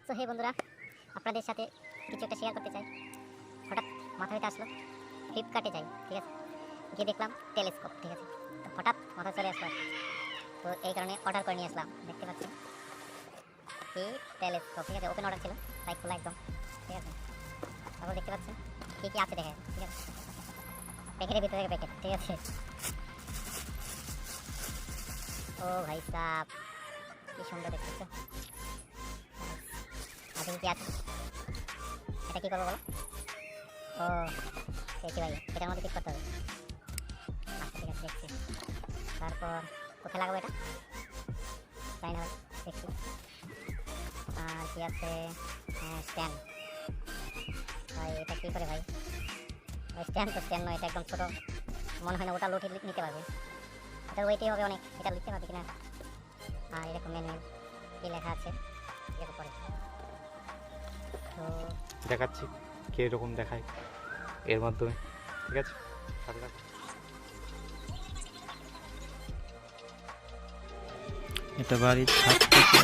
তো হে বন্ধুরা, আপনাদের সাথে কিছু একটা শেয়ার করতে চাই। হঠাৎ মাথা হইতে আসলো ফ্লিপকার্টে যাই, ঠিক আছে, গিয়ে দেখলাম টেলিস্কোপ, ঠিক আছে। তো হঠাৎ মাথা চলে আসলো, তো এই কারণে অর্ডার করে নিয়ে আসলাম। দেখতে পাচ্ছেন কি টেলিস্কোপ, ঠিক আছে, ওপেন অর্ডার ছিল তাই খোলা একদম, ঠিক আছে। তারপর দেখতে পাচ্ছেন কী কী আছে দেখে, ঠিক আছে, প্যাকেটের ভিতরে থেকে প্যাকেট, ঠিক আছে। ও ভাই সাব, কি সুন্দর দেখতেছো। আচ্ছা কি আছে, এটা কি করবো বলো? ও দেখছি ভাই, এটার মধ্যে ঠিক করতে হবে। আচ্ছা ঠিক আছে, দেখছি। তারপর কোথায় লাগাবো এটা তাই না ভাই, দেখছি। আর কি আছে, স্ট্যান্ড। ভাই এটা কী করে ভাই? স্ট্যান্ড তো স্ট্যান্ড নয়, এটা একদম ছোটো, মনে হয় না ওটা লোড নিতে পারবে। এটার ওয়েটই হবে অনেক, এটা লিখতে পারবে কিনা। আর এরকম মেন কি লেখা আছে ঠিক আছে পরে তো দেখাচ্ছি কীরকম দেখায় এর মাধ্যমে, ঠিক আছে। এটা বাড়ির ছাদ থেকে